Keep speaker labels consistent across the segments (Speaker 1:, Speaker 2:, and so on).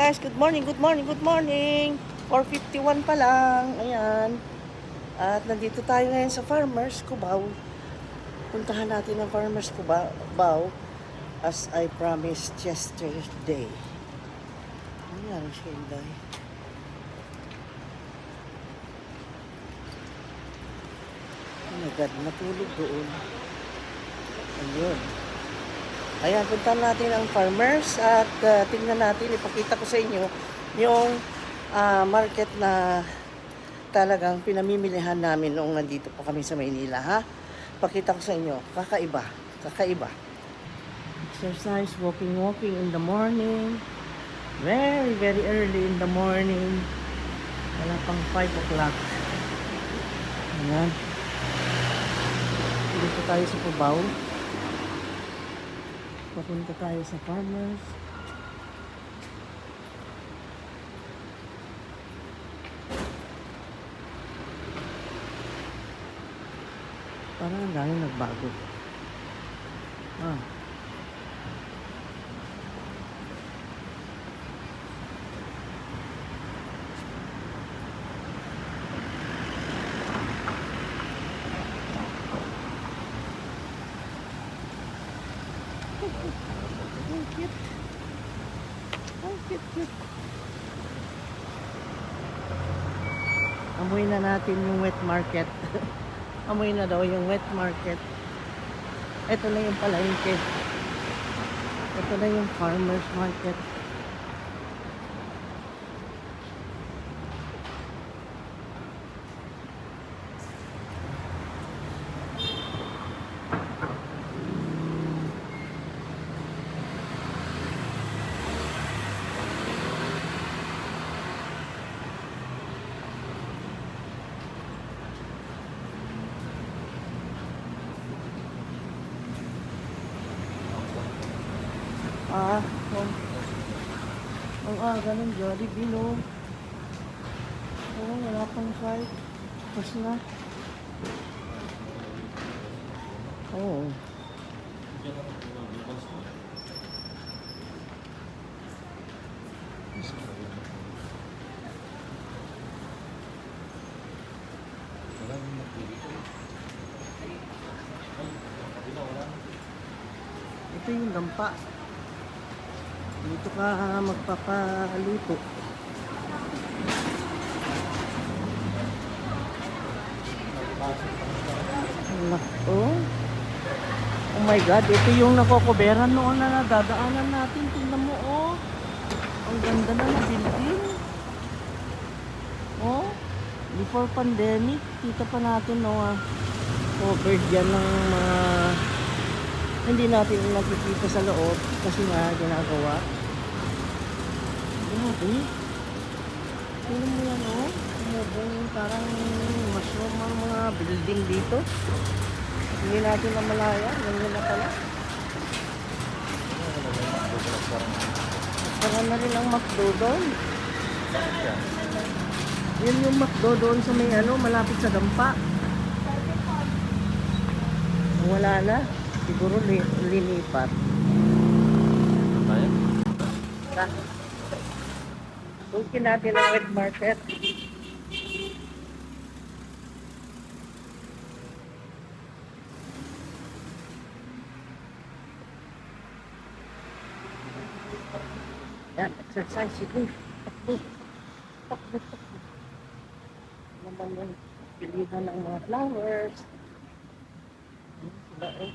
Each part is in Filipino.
Speaker 1: guys, good morning, good morning, good morning. 4:51 pa lang, ayan. At nandito tayo ngayon sa Farmers Cubao. Puntahan natin ang Farmers Cubao as I promised yesterday. Ayan, siya Inday. Oh my God, natulog doon. Ayun. Ayan, puntahan natin ang Farmers at tingnan natin, ipakita ko sa inyo yung market na talagang pinamimilihan namin noong nandito po kami sa Maynila, ha? Pakita ko sa inyo, kakaiba, kakaiba. Exercise, walking in the morning. Very, very early in the morning. Wala pang 5 o'clock. Ayan. Dito tayo sa Cubao. Papunta tayo sa Farmers. Parang ang dami nagbago. Ah. Ang cute. Ang cute. Amoy na natin yung wet market. Amoy na daw yung wet market. Ito na yung palengke. Ito na yung farmers market. Ang aga ng Jollibee, no? Oo, wala pang fight. Tapos na. Oo. Ito yung dampa. Dito ka magpapaluto. Nako. Oh my God, ito yung nakokoberan noon na nadadaanan natin. Tingnan mo, oh. Ang ganda na na building. Oh, before pandemic, kita pa natin, no, covered yan ng mga hindi natin nakikita sa loob kasi nga ginagawa. Grabe. Tingnan mo yan, oh. Umubong parang mushroom ang mga building dito. Hindi natin na malaya. Ganyan na pala. Nagkaroon na rin ang McDo doon. Yun yung McDo doon sa may malapit sa dampa. Wala na. Siguro linipat. Tukin natin ang wet market. Yan, exercise ito. Takbo. Naman yung pilihan ng mga flowers. Sila, eh.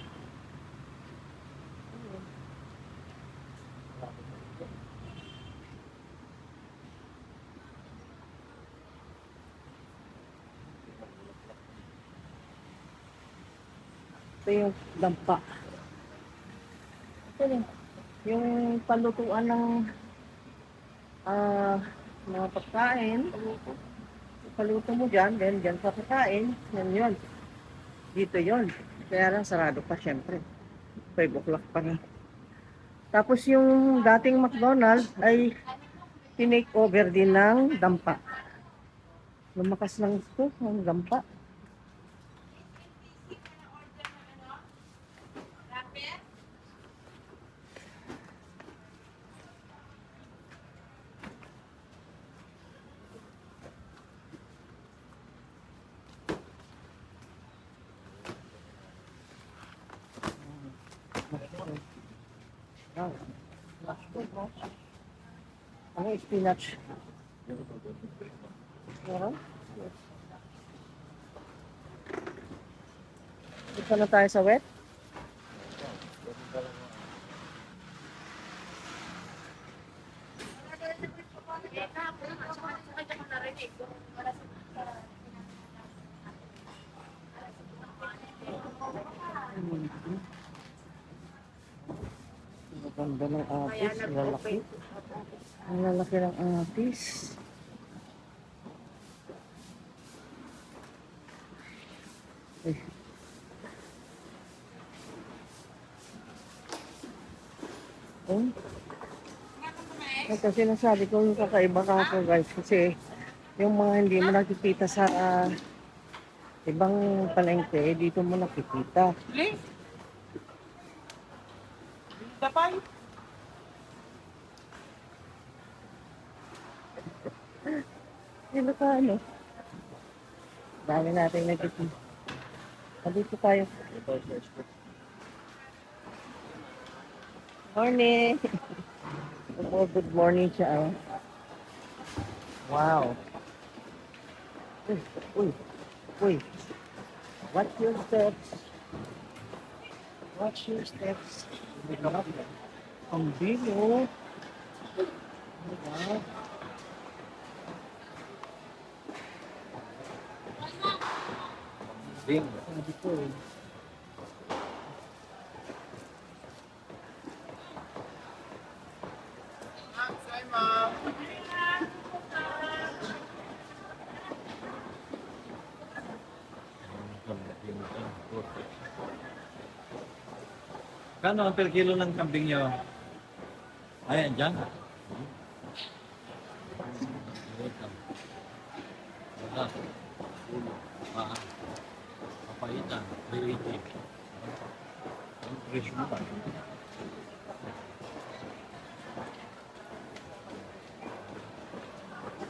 Speaker 1: Ito yung dampa. Ito yung palutuan ng mga pagkain. Paluto mo dyan, then dyan sa pagkain. Yan yun. Dito yun. Kaya lang sarado pa syempre. 5 o'clock pa na. Tapos yung dating McDonald's ay tinake over din ng dampa. Lumakas lang ito ng dampa. Ah, ano yung spinach? Meron? Dito na tayo sa wet. Ang ganda ng apis. Ang lalaki. Ang lalaki ng apis. Eh. Oh. Ito sinasabi ko yung kakaiba ka ako guys kasi yung mga hindi mo nakikita sa ibang palengke, dito mo nakikita. Tapay. Dito ka ano? Dami natin nakikita. Dito tayo. Morning! Good morning siya. Oh. Wow! Uy! Uy! Uy! Watch your steps. Watch your steps. Ang bilo. Diba?
Speaker 2: Ding.
Speaker 1: Sabi ko eh.
Speaker 2: Kano ang per kilo ng kambing nyo? Ayan, dyan. Wala. Papaitan. 380. Ang presyo mo ba?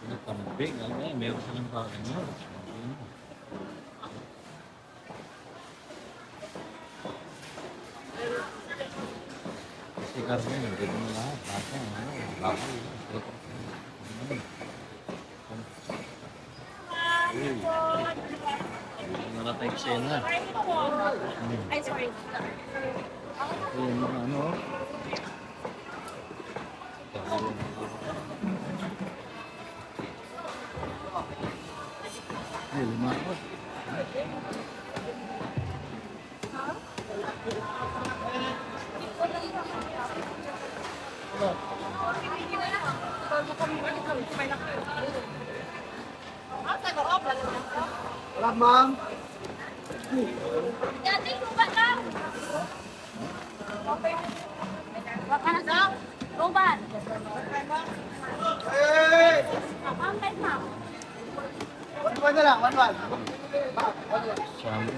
Speaker 2: Ang kambing, ano eh, meron silang parang nyo. Kasi karne, hindi mo lahat. Baka, ano, baka, hindi na natin eksena.
Speaker 3: Ay, sorry.
Speaker 2: Yung mga ano, ay, lumakot.
Speaker 1: Wala ma'am.
Speaker 3: Dati ko ba lang? Baka na daw. Ruban.
Speaker 1: Hey!
Speaker 3: Ang kay ma'am.
Speaker 1: One na lang, one.
Speaker 2: Sama.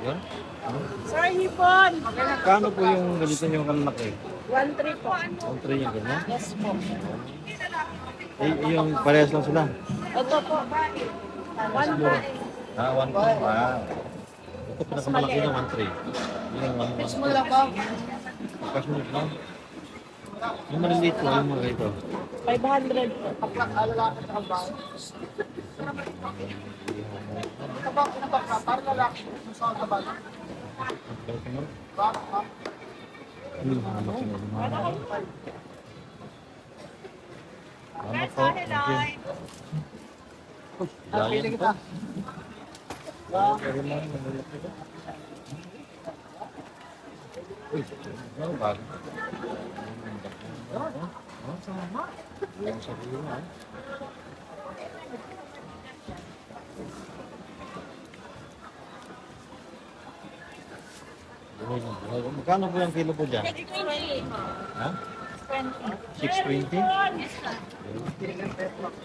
Speaker 2: Yun?
Speaker 3: Sorry, hipon.
Speaker 2: Kano po yung ganito yung kalaki?
Speaker 3: 1-3 po.
Speaker 2: Ang tray niya ganyan?
Speaker 3: Yes po.
Speaker 2: Eh, yung parehas lang sila?
Speaker 3: Ito po. 1 po.
Speaker 2: Ah, 1 po. Ah. Ito pinakamalaki na 1 tray. Yung 1
Speaker 1: Mo lang ba?
Speaker 2: Kasunod lang. Yung maliliit po, yung mga ito.
Speaker 3: 500 po.
Speaker 1: Paplak, alalaki sa kabang. Kabang, pinabak para lalaki. Sa kabang. Bak, bak.
Speaker 2: Yung hamak sila. Salamat po. Thank you. Giant pa. Pero lang, maliliit ito. Uy, ano ba? Sama. Yung sa kulo na. Magkano po yung kilo po dyan?
Speaker 3: 620.
Speaker 2: Ha?
Speaker 3: 20.
Speaker 2: 620?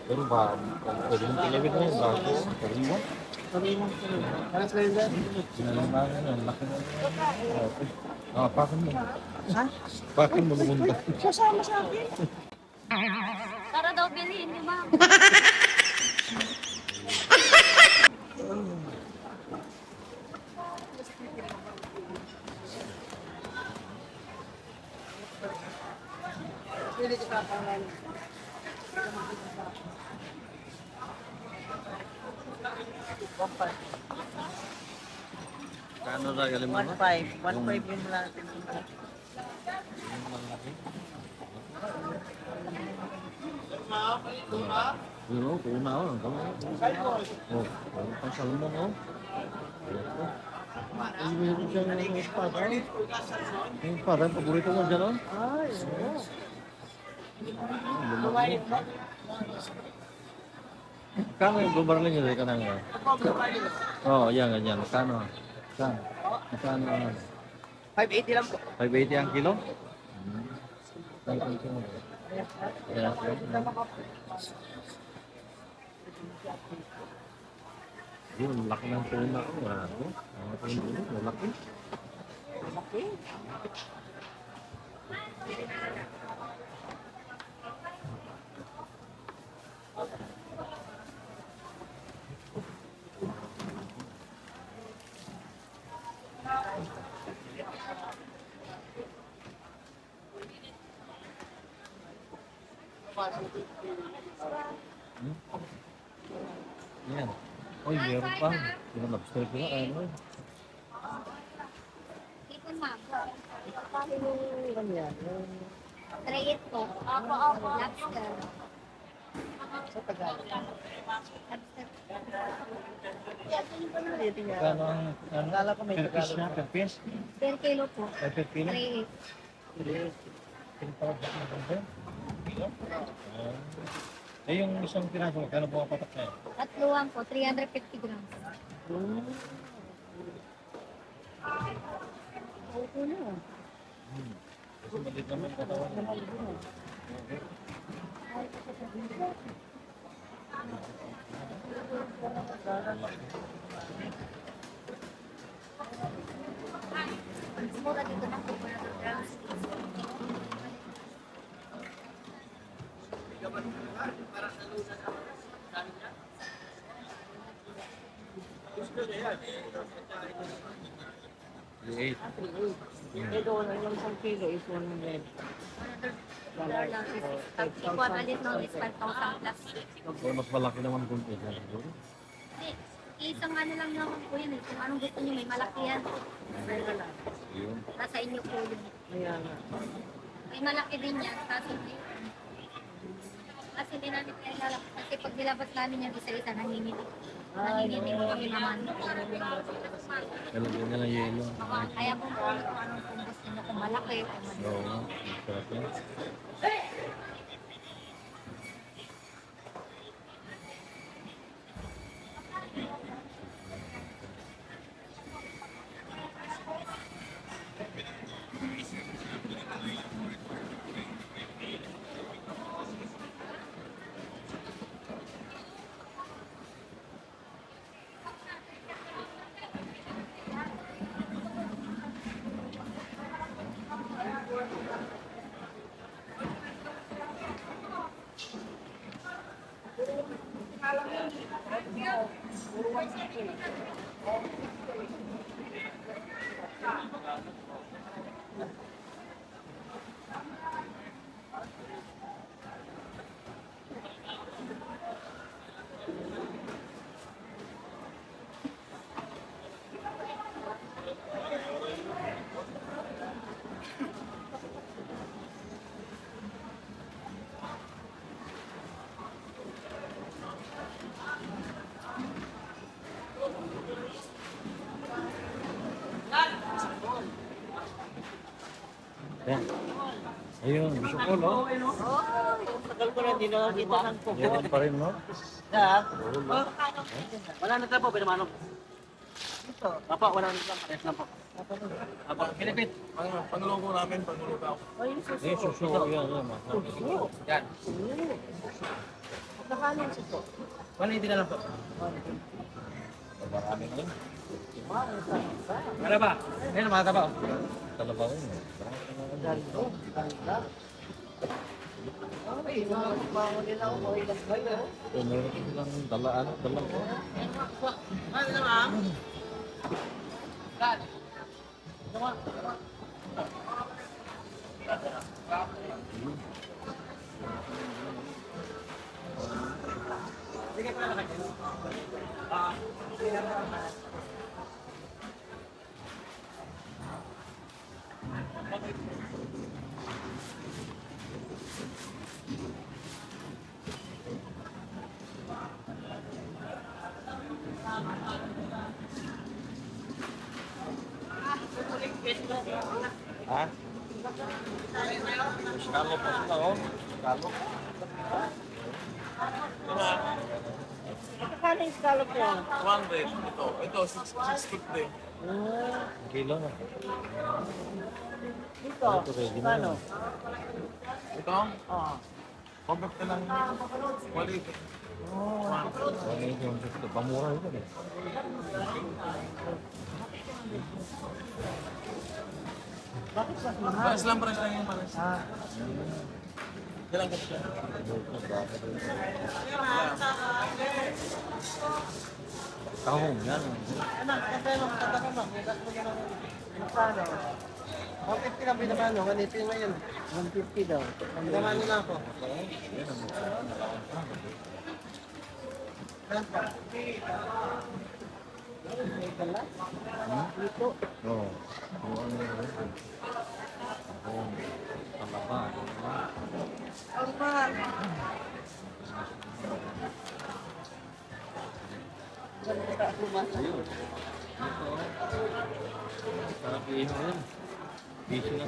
Speaker 2: Pero ba, pwede mong kilawin na yun bago. Pwede mo? Sinalimangan yun. Laki na yun. Okay. Pakin mo.
Speaker 1: Ha?
Speaker 2: Pakin mo lumunta.
Speaker 1: Sasama sa akin.
Speaker 3: Para daw bilhin ni ma'am.
Speaker 2: Kano na galing mo?
Speaker 1: 1.5. 1.5 yung natin.
Speaker 2: Pero, kuna ako. Oh, pang salmon oh. Ay, meron siyang espada. Yung espada, paborito mo dyan oh.
Speaker 1: Ay, oo.
Speaker 2: Kano yung gubarling nyo dito kanang yun? Oo, yan, ganyan. Kano? Kano? Kano?
Speaker 1: 580 lang po.
Speaker 2: 580 ang kilo? Ang kilo. Yeah. Yun, laki ng tuna ko. Ang tuna ko, laki.
Speaker 1: Okay.
Speaker 2: Yan. Oy, meron pa. Yung lobster ko na, ano eh.
Speaker 3: Ito ma'am.
Speaker 1: Ano yan?
Speaker 3: Try it po. Opo. Lobster.
Speaker 1: Sa Tagalog.
Speaker 3: Lobster.
Speaker 1: Dito niya.
Speaker 2: Kano ang
Speaker 1: Akala ko may
Speaker 2: per piece
Speaker 1: Tagalog
Speaker 2: na?
Speaker 1: na.
Speaker 2: Per piece?
Speaker 3: Per kilo po.
Speaker 2: Ay, per kilo?
Speaker 3: Try it.
Speaker 2: Tinatawag na ba? Kilo? Eh, yung isang piraso, kano po ang patak na yun?
Speaker 3: Tatluan po. 350 grams.
Speaker 1: Oo na.
Speaker 2: Kasi maliit naman katawan.
Speaker 3: Mura dito na po. 100 grams.
Speaker 2: Liit.
Speaker 1: Eh, doon, yung isang kilo is 100.
Speaker 3: $100 lang. Equivalent nun is 5,000 plus.
Speaker 2: So, mas malaki naman kung ito.
Speaker 3: Hindi. Isang ano lang naman po yun eh. Kung anong gusto niyo, may malaki yan.
Speaker 2: Yun.
Speaker 3: Nasa inyo po yun.
Speaker 1: Ayan nga.
Speaker 3: May malaki din yan. Kaso hindi. Kasi hindi namin kaya lalabas. Kasi pag nilabas namin yung isa-isa, nanginginig. Nanginginig mo kami naman.
Speaker 2: Lalagyan na lang yelo.
Speaker 3: Kaya kung anong kung gusto niyo, kung malaki, kung malaki.
Speaker 2: Oo. Sarap yan. Yan. Ayun, gusto ko, no?
Speaker 1: Tagal ko na, hindi na kita ng po.
Speaker 2: Yan pa rin, no?
Speaker 1: Wala na po, pinamanok. Ito. Papa, wala na lang. Pares lang po. Papa, Pilipit.
Speaker 4: Panulugo namin, panulugo ako.
Speaker 1: Ay, yung suso.
Speaker 2: Eh, suso. Yan, yan.
Speaker 1: Suso.
Speaker 4: Yan.
Speaker 1: Magkakaling suso.
Speaker 4: 180 na lang po.
Speaker 2: Kami ngayon. Ano ba? Ngayon, mga taba. Talabaw yun.
Speaker 1: Ganda. Ganda. Ay, mga nila ako mga ilas ba yun?
Speaker 2: Meron silang dalaan. Ha? Scallop po sila, oh. Scallop.
Speaker 1: Magkakano yung scallop niya?
Speaker 4: 100. Ito, 650.
Speaker 2: Kilo na.
Speaker 1: Dito,
Speaker 2: Ito, ready na
Speaker 1: ano?
Speaker 2: yun.
Speaker 4: Ito,
Speaker 1: Oo.
Speaker 4: pabak na lang. Quality.
Speaker 2: Ano yung ito? Pamura ito eh.
Speaker 1: Bakit mas mahal?
Speaker 4: Pares lang yung pares.
Speaker 1: Ah,
Speaker 4: Kailan ka siya?
Speaker 2: Kahong yan.
Speaker 1: anak, kasi nung tataka mo, hilas mo na ng magkano? 150 lang pinamano, ganito yung ngayon. 150 daw. Pinamano na ako. May dala? Dito.
Speaker 2: Oo. Kung ano yun. Kahong. Talaba.
Speaker 1: Ang mahal. Ganda lumasa.
Speaker 2: Sarap iho yun. Bisyo na.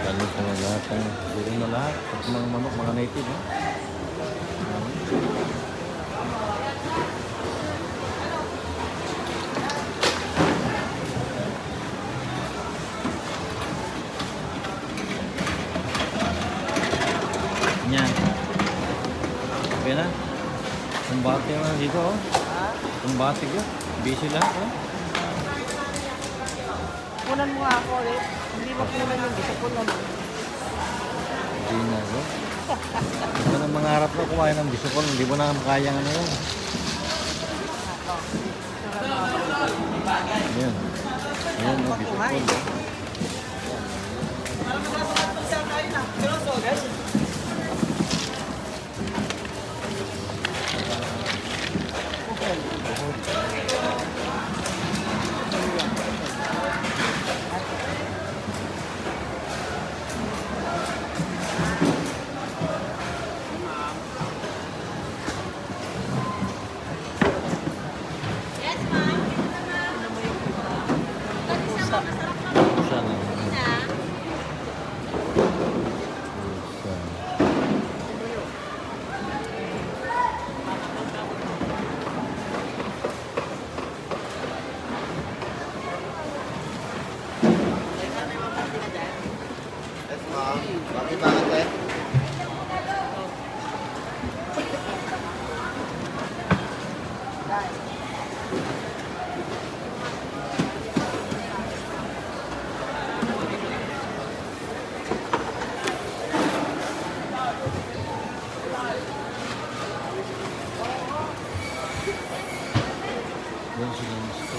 Speaker 2: Ganun sa mga lahat. Siguro na lahat. Pati mga manok, mga native. Eh. Yan. Okay na. Kumbate na dito. Oh.
Speaker 1: Ha?
Speaker 2: Kumbate ko. Busy lahat. Oh.
Speaker 1: Kunan mo nga ako ulit. Hindi mo kunan yung gusto ko naman.
Speaker 2: Hindi na. Oh. Ito na mangarap na kumain ng bisukol. Hindi mo na makaya nga ngayon. Ayan. Ayan, oh, bisukol. Isa lang. Isa.
Speaker 5: Bakit bakit eh?
Speaker 2: Doon sila gusto.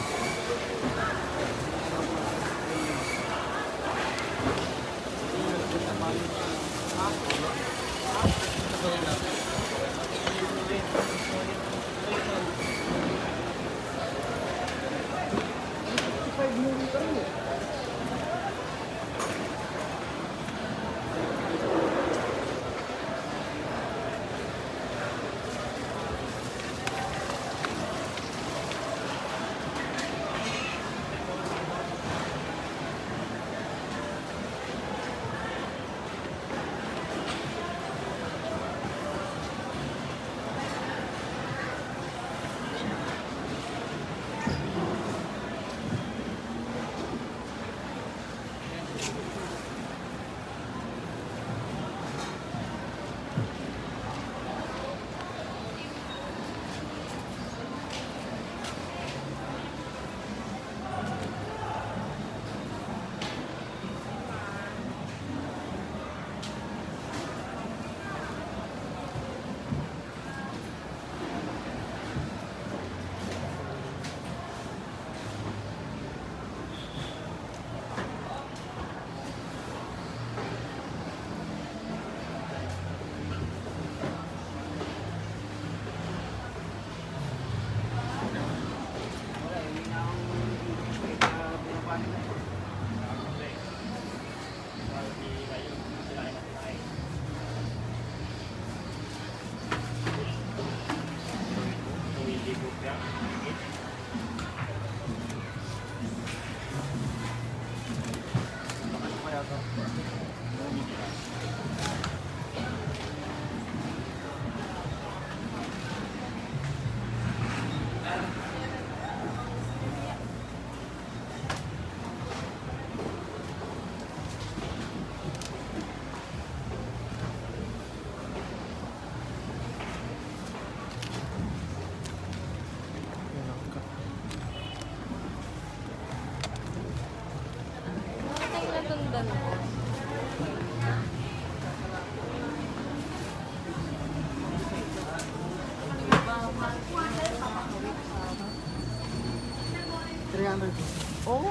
Speaker 1: Oh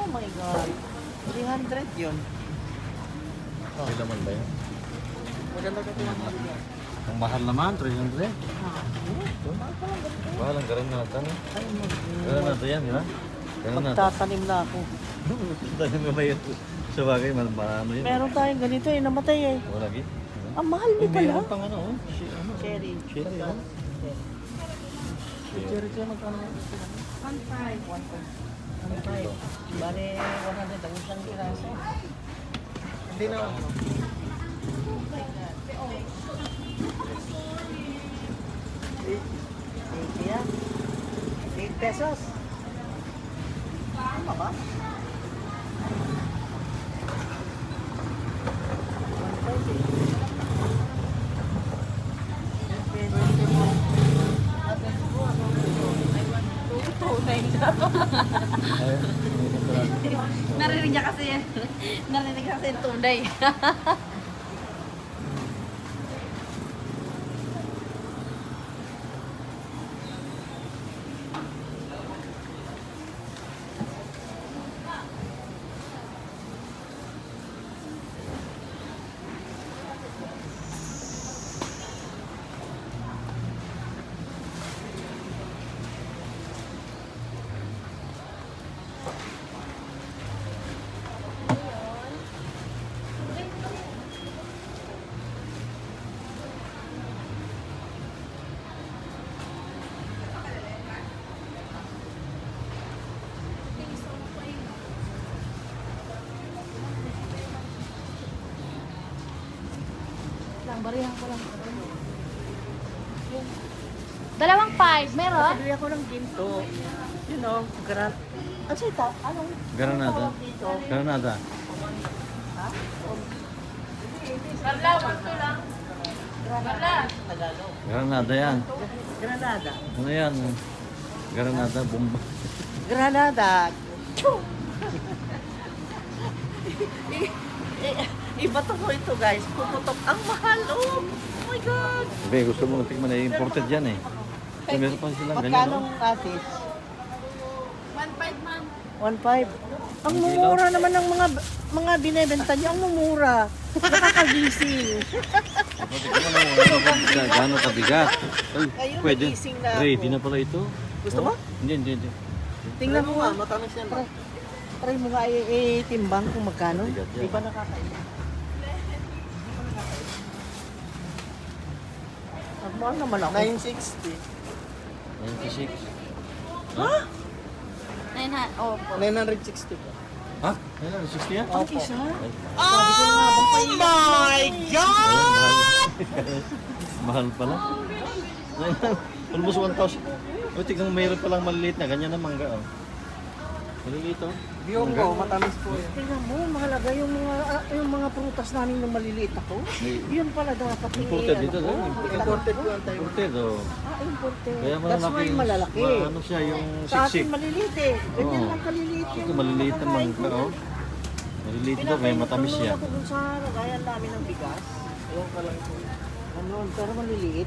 Speaker 1: my God. 300 yun.
Speaker 2: May laman ba yan?
Speaker 1: Maganda ka ito.
Speaker 2: Ang mahal naman, 300. Mahal ang garanata.
Speaker 1: Ay,
Speaker 2: Garanata yan, di ba? Garanata.
Speaker 1: magtatanim na ako.
Speaker 2: Tanim mo ba yun? Sa bagay, ano yun?
Speaker 1: Meron tayong ganito eh, namatay eh.
Speaker 2: O lagi?
Speaker 1: Ang mahal mo pala.
Speaker 2: Meron pang ano, oh.
Speaker 1: Cherry.
Speaker 2: Cherry, oh.
Speaker 1: Cherry siya magkano? 1.5. 1.5. Bale, 100 ang isang piraso. Hindi na. Kaya, 8 pesos. Ano ba? 1.5.
Speaker 3: Narinig niya kasi yan. Narinig kasi yung tunay. Barihan ko lang. Dalawang 5, meron?
Speaker 1: Bili ako ng ginto. You know, Ano siya ito? Anong?
Speaker 2: Garanata.
Speaker 1: tawag dito?
Speaker 2: Garanata.
Speaker 1: Tagalog.
Speaker 2: Granada yan.
Speaker 1: Granada.
Speaker 2: Ano yan? Granada, bomba.
Speaker 1: Granada. Ibato ko ito guys. Puputok. Ang mahal. Oh my God.
Speaker 2: Sabi, gusto mo tikman na imported yan eh. So, meron pa silang ganyan,
Speaker 1: Magkano
Speaker 2: no?
Speaker 1: atis?
Speaker 3: 1.5, ma'am.
Speaker 1: 1.5. Ang mumura naman ng mga binebenta niyo. Ang mumura. Nakakagising.
Speaker 2: Gano'n kabigat? Ay,
Speaker 1: Ngayon,
Speaker 2: pwede.
Speaker 1: nagising na ako.
Speaker 2: Ready na pala ito.
Speaker 1: Gusto mo?
Speaker 2: Hindi.
Speaker 1: Tingnan mo nga. Matamis yan. Try mo nga i-timbang kung magkano.
Speaker 2: Bigat yan.
Speaker 1: Di ba nakakaiba? Nagmahal naman ako.
Speaker 5: 960.
Speaker 2: 96.
Speaker 1: Ha?
Speaker 3: 900. Oh, po.
Speaker 5: 960 po.
Speaker 2: Ha? Ano, 60 yan?
Speaker 1: Ang isa?
Speaker 2: Ay,
Speaker 1: Oh my God!
Speaker 2: mahal pala. Almost 1,000. O, tignan mo, mayroon palang maliliit na. Ganyan na mangga, oh. Maliliit, oh.
Speaker 5: Biyonggo, matamis po yan.
Speaker 1: Tingnan mo, mahalaga yung mga prutas namin na maliliit ako.
Speaker 2: May
Speaker 1: Yun pala dapat
Speaker 2: imported dito,
Speaker 1: ko.
Speaker 2: no?
Speaker 5: Imported po ang tayo.
Speaker 2: Imported, oh.
Speaker 1: Imported.
Speaker 2: Kaya
Speaker 1: That's why malalaki.
Speaker 2: Ano siya, yung
Speaker 1: Sa atin
Speaker 2: siksik.
Speaker 1: maliliit eh. Ganyan
Speaker 2: Oo.
Speaker 1: lang kaliliit
Speaker 2: Ito,
Speaker 1: yung
Speaker 2: maliliit na
Speaker 1: kakain
Speaker 2: mangga,
Speaker 1: ko.
Speaker 2: oh. Maliliit ito, kaya matamis yan.
Speaker 1: Ako dun sa lagayan namin ng bigas.
Speaker 5: Yung kalang po.
Speaker 1: Ano, pero maliliit.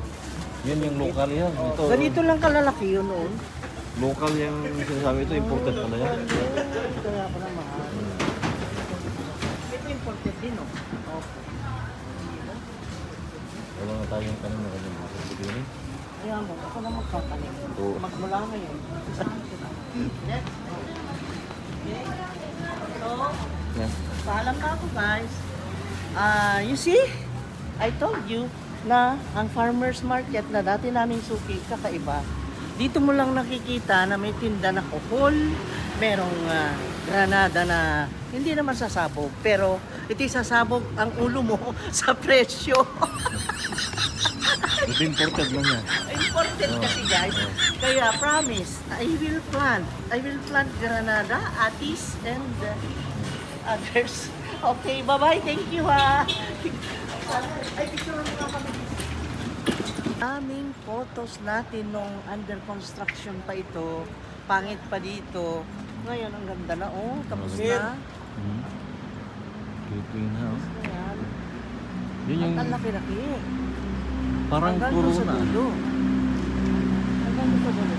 Speaker 2: Yun yung local yan. Ito,
Speaker 1: Ganito lang kalalaki yun noon.
Speaker 2: local yung sinasabi ito, imported pala yan.
Speaker 1: Kaya pala mahal. Ito imported din, no? Okay.
Speaker 2: Wala na tayong kanina kanina. Siguro.
Speaker 1: Kaya mo, ako na magkakalit.
Speaker 2: Oo.
Speaker 1: Magmula ngayon. Yes. Okay. So,
Speaker 2: Yan.
Speaker 1: paalam na ako guys. You see, I told you na ang farmer's market na dati naming suki, kakaiba. Dito mo lang nakikita na may tinda na kohol, merong granada na hindi naman sasabog, pero ito sasabog ang ulo mo sa presyo.
Speaker 2: Ito imported lang yan.
Speaker 1: Important kasi guys. Kaya promise, I will plant granada, atis, and others. Okay, bye-bye. Thank you ha. Ay, picture mo nga kami. Aming photos natin nung under construction pa ito. Pangit pa dito. Ngayon, ang ganda na. Oh, tapos na.
Speaker 2: Cute na, oh.
Speaker 1: Ayan.
Speaker 2: Yun yung
Speaker 1: At ang laki-laki.
Speaker 2: parang
Speaker 1: Hanggang doon sa
Speaker 2: corona.
Speaker 1: dulo. Hanggang doon sa dulo.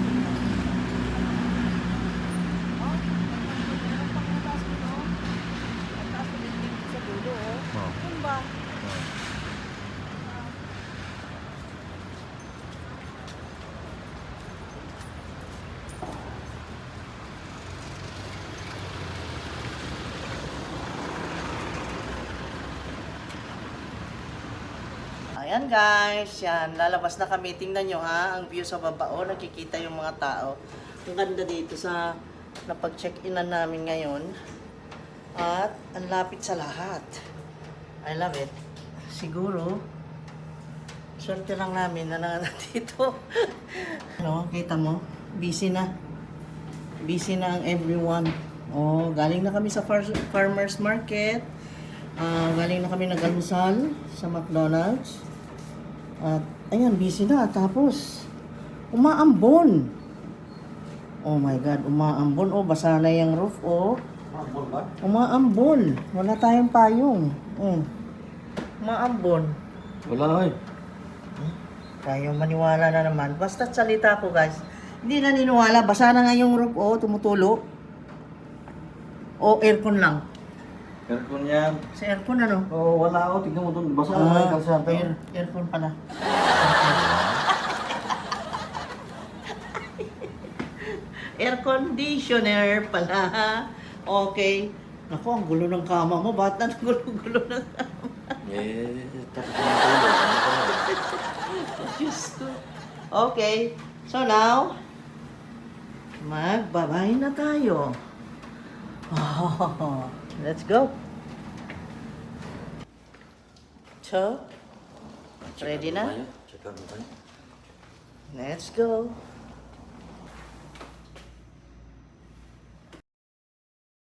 Speaker 1: Ayan guys, yan. Lalabas na kami. Tingnan nyo ha, ang view sa baba. O, nakikita yung mga tao. Ang ganda dito sa napag-check-inan namin ngayon. At ang lapit sa lahat. I love it. Siguro, swerte lang namin na nandito. Ano, kita mo? Busy na. Busy na ang everyone. Oh, galing na kami sa farmers market. Galing na kami nag-almusal sa McDonald's. At ayan, busy na. Tapos, umaambon. Oh my God, umaambon. Oh, basa na yung roof. Oh, umaambon. Wala tayong payong. Umaambon.
Speaker 2: Wala, oy.
Speaker 1: Tayo maniwala na naman. Basta salita ko guys. Hindi naniniwala. Basa na nga yung roof. Oh, tumutulo. O aircon lang.
Speaker 2: Aircon yan.
Speaker 1: Sa aircon ano?
Speaker 2: Oh, wala, oh. Tignan mo doon. Basa na yung kalsada.
Speaker 1: Aircon pala. Air conditioner pala. Okay. Naku, ang gulo ng kama mo. Ba't na gulo-gulo ng kama?
Speaker 2: Tapos na
Speaker 1: Diyos ko. Okay. So now, magbabay na tayo. Oh, let's go. So, ready na?
Speaker 2: Check out mo tayo.
Speaker 1: Let's go.